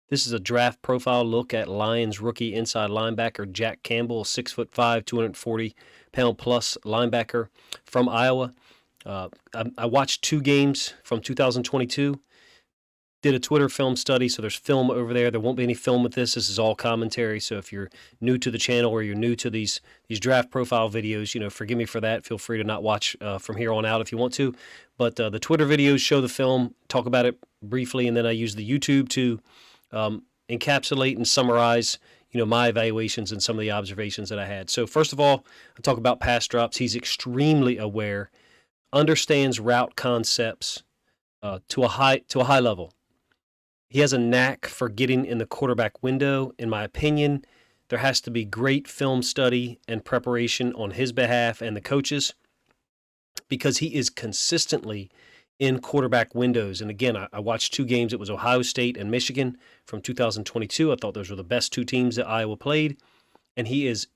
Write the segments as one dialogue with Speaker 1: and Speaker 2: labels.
Speaker 1: This is a draft profile look at Lions rookie inside linebacker Jack Campbell, 6'5", 240-pound plus linebacker from Iowa. I watched 2 games from 2022. Did a Twitter film study, so there's film over there. There won't be any film with this. This is all commentary. So if you're new to the channel or you're new to these draft profile videos, forgive me for that. Feel free to not watch from here on out if you want to. But the Twitter videos show the film, talk about it briefly, and then I use the YouTube to encapsulate and summarize, my evaluations and some of the observations that I had. So first of all, I talk about pass drops. He's extremely aware, understands route concepts to a high level. He has a knack for getting in the quarterback window. In my opinion, there has to be great film study and preparation on his behalf and the coaches, because he is consistently in quarterback windows. And again, I watched 2 games. It was Ohio State and Michigan from 2022. I thought those were the best 2 teams that Iowa played. And he is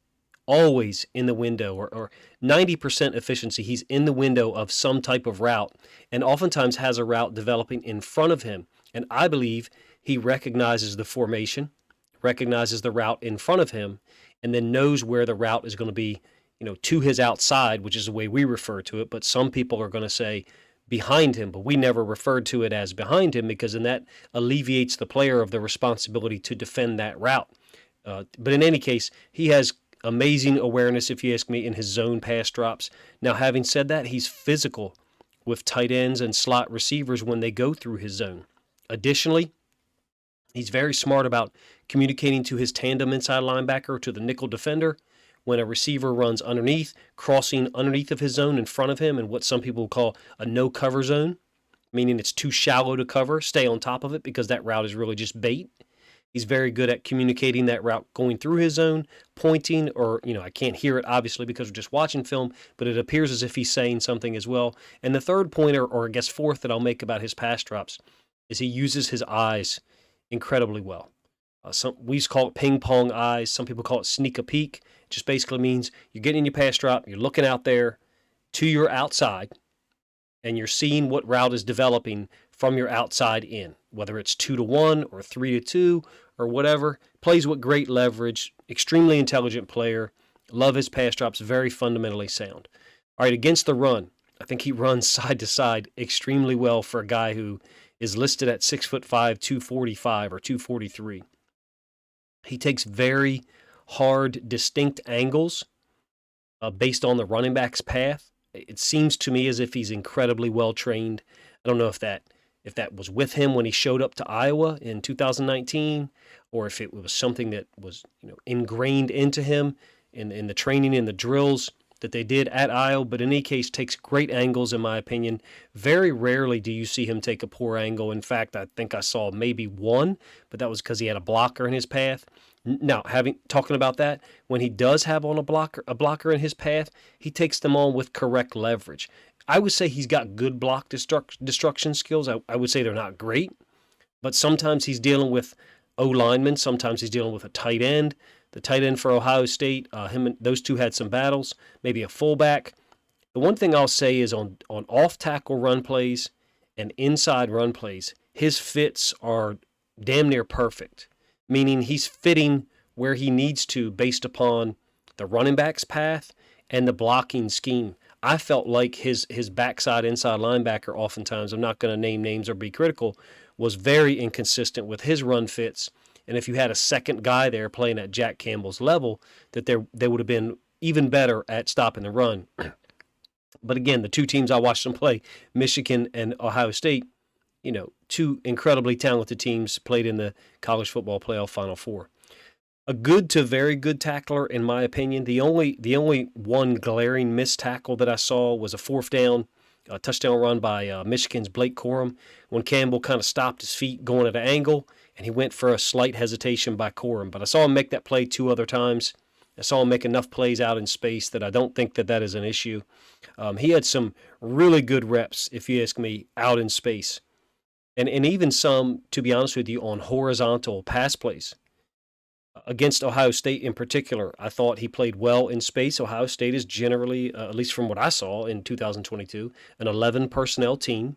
Speaker 1: always in the window, or 90% efficiency. He's in the window of some type of route, and oftentimes has a route developing in front of him. And I believe he recognizes the formation, recognizes the route in front of him, and then knows where the route is going to be, to his outside, which is the way we refer to it. But some people are going to say behind him, but we never referred to it as behind him, because then that alleviates the player of the responsibility to defend that route. But in any case, he has amazing awareness, if you ask me, in his zone pass drops. Now, having said that, he's physical with tight ends and slot receivers when they go through his zone. Additionally, he's very smart about communicating to his tandem inside linebacker, to the nickel defender, when a receiver runs underneath, crossing underneath of his zone in front of him, and what some people call a no-cover zone, meaning it's too shallow to cover. Stay on top of it, because that route is really just bait. He's very good at communicating that route going through his zone, pointing, or, I can't hear it obviously because we're just watching film, but it appears as if he's saying something as well. And the third point, or I guess fourth, that I'll make about his pass drops is he uses his eyes incredibly well. We call it ping pong eyes. Some people call it sneak a peek. It just basically means you're getting in your pass drop, you're looking out there to your outside, and you're seeing what route is developing from your outside in, whether it's 2-1 or 3-2 or whatever. Plays with great leverage, extremely intelligent player. Love his pass drops, very fundamentally sound. All right, against the run, I think he runs side to side extremely well for a guy who is listed at 6'5", 245 or 243. He takes very hard, distinct angles based on the running back's path. It seems to me as if he's incredibly well trained. I don't know if that was with him when he showed up to Iowa in 2019, or if it was something that was ingrained into him in the training and the drills that they did at Iowa. But in any case, takes great angles, in my opinion. Very rarely do you see him take a poor angle. In fact, I think I saw maybe one, but that was because he had a blocker in his path. Now, talking about that, when he does have on a blocker in his path, he takes them on with correct leverage. I would say he's got good block destruction skills. I would say they're not great, but sometimes he's dealing with O-linemen. Sometimes he's dealing with a tight end. The tight end for Ohio State, those two had some battles, maybe a fullback. The one thing I'll say is on off-tackle run plays and inside run plays, his fits are damn near perfect, meaning he's fitting where he needs to based upon the running back's path and the blocking scheme. I felt like his backside inside linebacker oftentimes, I'm not going to name names or be critical, was very inconsistent with his run fits. And if you had a second guy there playing at Jack Campbell's level, that they would have been even better at stopping the run. But again, the 2 teams I watched them play, Michigan and Ohio State, 2 incredibly talented teams, played in the college football playoff Final Four. A good to very good tackler, in my opinion. The only one glaring missed tackle that I saw was a 4th down, a touchdown run by Michigan's Blake Corum, when Campbell kind of stopped his feet going at an angle, and he went for a slight hesitation by Corum. But I saw him make that play 2 other times. I saw him make enough plays out in space that I don't think that is an issue. He had some really good reps, if you ask me, out in space. And even some, to be honest with you, on horizontal pass plays. Against Ohio State in particular, I thought he played well in space. Ohio State is generally, at least from what I saw in 2022, an 11 personnel team.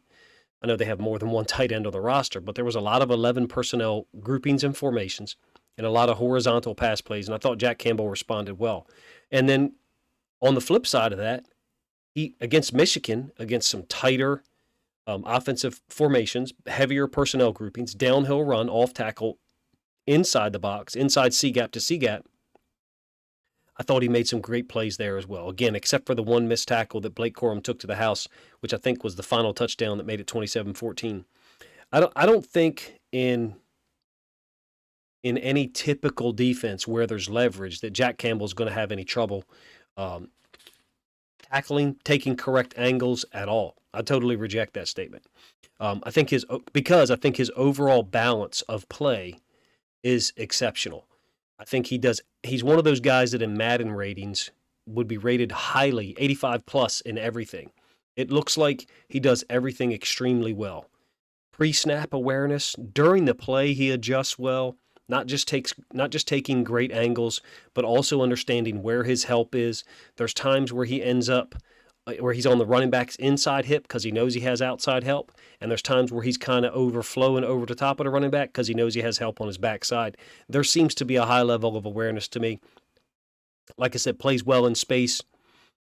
Speaker 1: I know they have more than one tight end on the roster, but there was a lot of 11 personnel groupings and formations and a lot of horizontal pass plays, and I thought Jack Campbell responded well. And then on the flip side of that, he against Michigan, against some tighter offensive formations, heavier personnel groupings, downhill run, off tackle, inside the box, inside C gap to C gap. I thought he made some great plays there as well. Again, except for the one missed tackle that Blake Corum took to the house, which I think was the final touchdown that made it 27-14. I don't think in any typical defense where there's leverage that Jack Campbell's going to have any trouble um, tackling, taking correct angles at all. I totally reject that statement. I think his overall balance of play is exceptional. I think he's one of those guys that in Madden ratings would be rated highly, 85 plus in everything. It looks like he does everything extremely well. Pre-snap awareness, during the play he adjusts well, not just taking great angles, but also understanding where his help is. There's times where he ends up where he's on the running back's inside hip because he knows he has outside help, and there's times where he's kind of overflowing over the top of the running back because he knows he has help on his backside. There seems to be a high level of awareness to me. Like I said, plays well in space,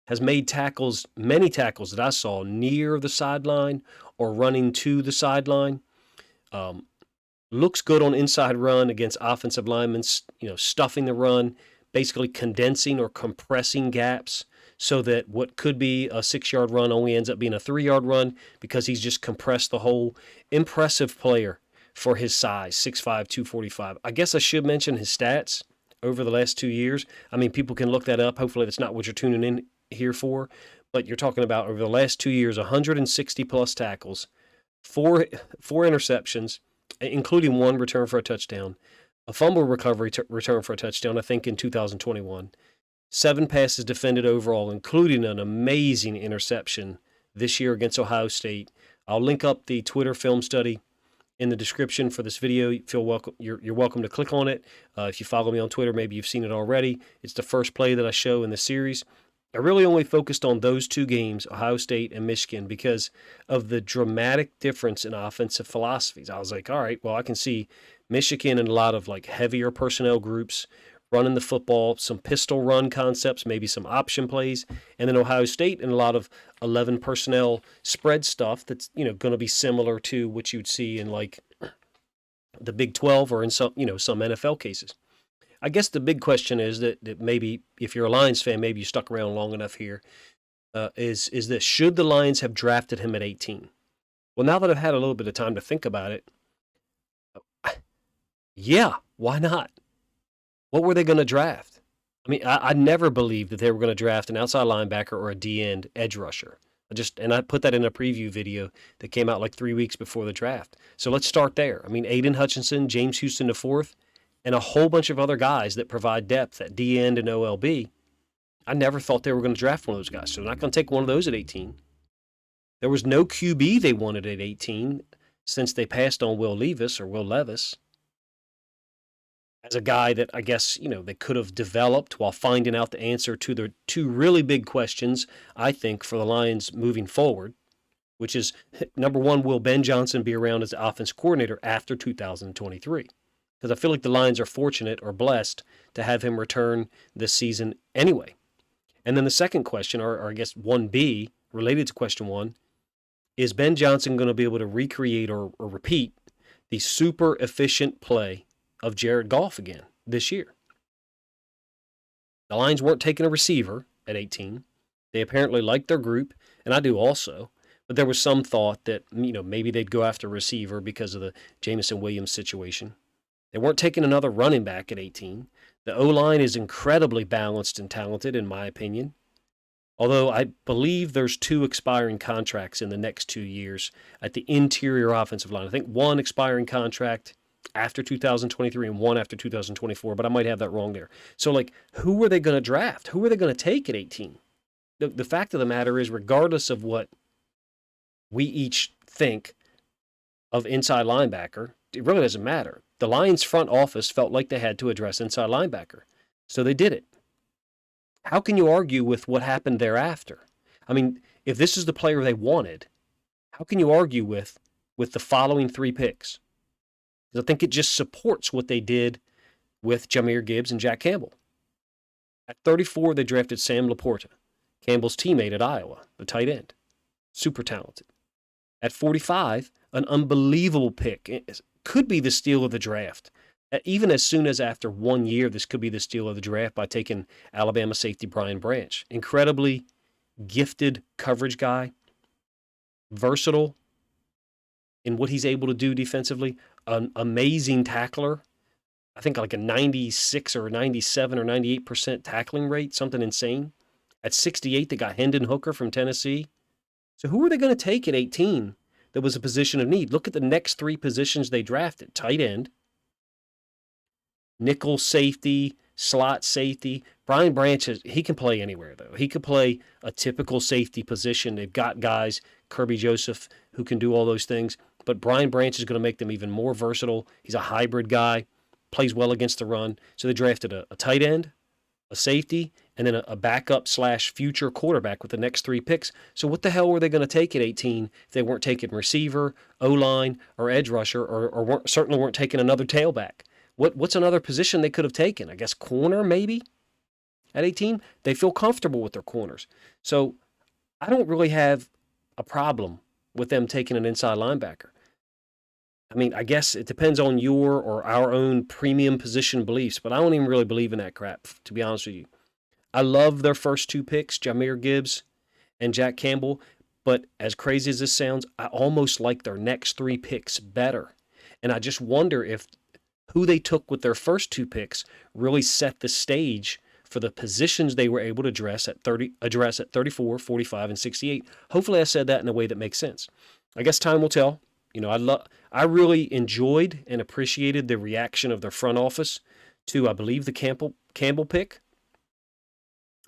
Speaker 1: has made tackles, many tackles that I saw near the sideline or running to the sideline. Looks good on inside run against offensive linemen, stuffing the run, basically condensing or compressing gaps so that what could be a 6-yard run only ends up being a 3-yard run because he's just compressed the whole. Impressive player for his size, 6'5", 245. I guess I should mention his stats over the last 2 years. I mean, people can look that up. Hopefully that's not what you're tuning in here for. But you're talking about over the last 2 years, 160-plus tackles, four interceptions, including one return for a touchdown, a fumble recovery return for a touchdown, I think, in 2021. 7 passes defended overall, including an amazing interception this year against Ohio State. I'll link up the Twitter film study in the description for this video. You're welcome to click on it. If you follow me on Twitter, maybe you've seen it already. It's the first play that I show in the series. I really only focused on those 2 games, Ohio State and Michigan, because of the dramatic difference in offensive philosophies. I was like, all right, well, I can see Michigan in a lot of like heavier personnel groups, running the football, some pistol run concepts, maybe some option plays, and then Ohio State in a lot of 11 personnel spread stuff that's going to be similar to what you'd see in like the Big 12 or in some NFL cases. I guess the big question is that maybe if you're a Lions fan, maybe you stuck around long enough here, is this: should the Lions have drafted him at 18? Well, now that I've had a little bit of time to think about it, yeah, why not? What were they going to draft? I mean, I never believed that they were going to draft an outside linebacker or a D-end edge rusher. I put that in a preview video that came out like 3 weeks before the draft. So let's start there. I mean, Aiden Hutchinson, James Houston IV, and a whole bunch of other guys that provide depth at D-end and OLB. I never thought they were going to draft one of those guys. So they're not going to take one of those at 18. There was no QB they wanted at 18 since they passed on Will Levis as a guy that I guess, they could have developed while finding out the answer to the 2 really big questions, I think, for the Lions moving forward, which is, number one, will Ben Johnson be around as the offense coordinator after 2023? Because I feel like the Lions are fortunate or blessed to have him return this season anyway. And then the second question, or I guess 1B, related to question 1, is Ben Johnson going to be able to recreate or repeat the super efficient play of Jared Goff again this year? The Lions weren't taking a receiver at 18. They apparently liked their group, and I do also. But there was some thought that maybe they'd go after a receiver because of the Jameson Williams situation. They weren't taking another running back at 18. The O-line is incredibly balanced and talented, in my opinion. Although I believe there's 2 expiring contracts in the next 2 years at the interior offensive line. I think 1 expiring contract after 2023 and 1 after 2024, but I might have that wrong there. So, who are they going to draft? Who are they going to take at 18? The fact of the matter is, regardless of what we each think of inside linebacker, it really doesn't matter. The Lions front office felt like they had to address inside linebacker, so they did it. How can you argue with what happened thereafter? I mean, if this is the player they wanted, How can you argue with the following 3 picks? Because I think it just supports what they did with Jahmyr Gibbs and Jack Campbell. At 34, they drafted Sam Laporta, Campbell's teammate at Iowa, the tight end. Super talented. At 45, an unbelievable pick. It could be the steal of the draft. Even as soon as after 1 year, this could be the steal of the draft by taking Alabama safety Brian Branch. Incredibly gifted coverage guy, versatile in what he's able to do defensively, an amazing tackler. I think like a 96 or 97 or 98% tackling rate, something insane. At 68, they got Hendon Hooker from Tennessee. So who are they going to take at 18 that was a position of need? Look at the next 3 positions they drafted. Tight end, nickel safety, slot safety. Brian Branch, he can play anywhere, though. He could play a typical safety position. They've got guys, Kirby Joseph, who can do all those things. But Brian Branch is going to make them even more versatile. He's a hybrid guy, plays well against the run. So they drafted a tight end, a safety, and then a backup / future quarterback with the next 3 picks. So what the hell were they going to take at 18 if they weren't taking receiver, O-line, or edge rusher, or certainly weren't taking another tailback? What's another position they could have taken? I guess corner, maybe? At 18, they feel comfortable with their corners. So I don't really have a problem with them taking an inside linebacker. I mean, I guess it depends on your or our own premium position beliefs, but I don't even really believe in that crap, to be honest with you. I love their first 2 picks, Jahmyr Gibbs and Jack Campbell, but as crazy as this sounds, I almost like their next 3 picks better. And I just wonder if who they took with their first 2 picks really set the stage for the positions they were able to address at 34, 45, and 68. Hopefully I said that in a way that makes sense. I guess time will tell. You know, I really enjoyed and appreciated the reaction of their front office to, I believe, the Campbell pick,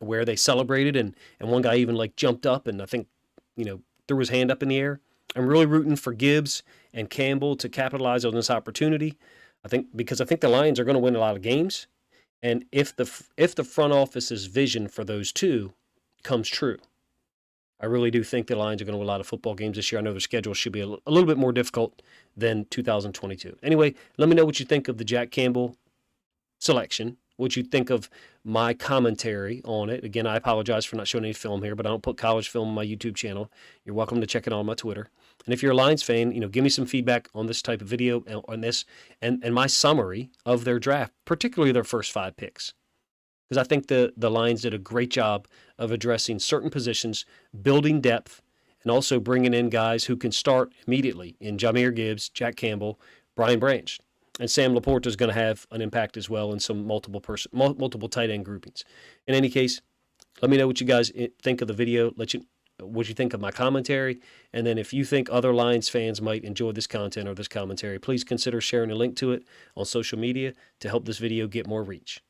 Speaker 1: where they celebrated and one guy even like jumped up and I think, threw his hand up in the air. I'm really rooting for Gibbs and Campbell to capitalize on this opportunity. Because I think the Lions are going to win a lot of games, and if the front office's vision for those 2 comes true, I really do think the Lions are going to win a lot of football games this year. I know their schedule should be a little bit more difficult than 2022. Anyway, let me know what you think of the Jack Campbell selection, what you think of my commentary on it. Again, I apologize for not showing any film here, but I don't put college film on my YouTube channel. You're welcome to check it on my Twitter. And if you're a Lions fan, give me some feedback on this type of video, on this, and my summary of their draft, particularly their first 5 picks. Because I think the Lions did a great job of addressing certain positions, building depth, and also bringing in guys who can start immediately in Jahmyr Gibbs, Jack Campbell, Brian Branch. And Sam Laporta is going to have an impact as well in some multiple tight end groupings. In any case, let me know what you guys think of the video. What you think of my commentary. And then if you think other Lions fans might enjoy this content or this commentary, please consider sharing a link to it on social media to help this video get more reach.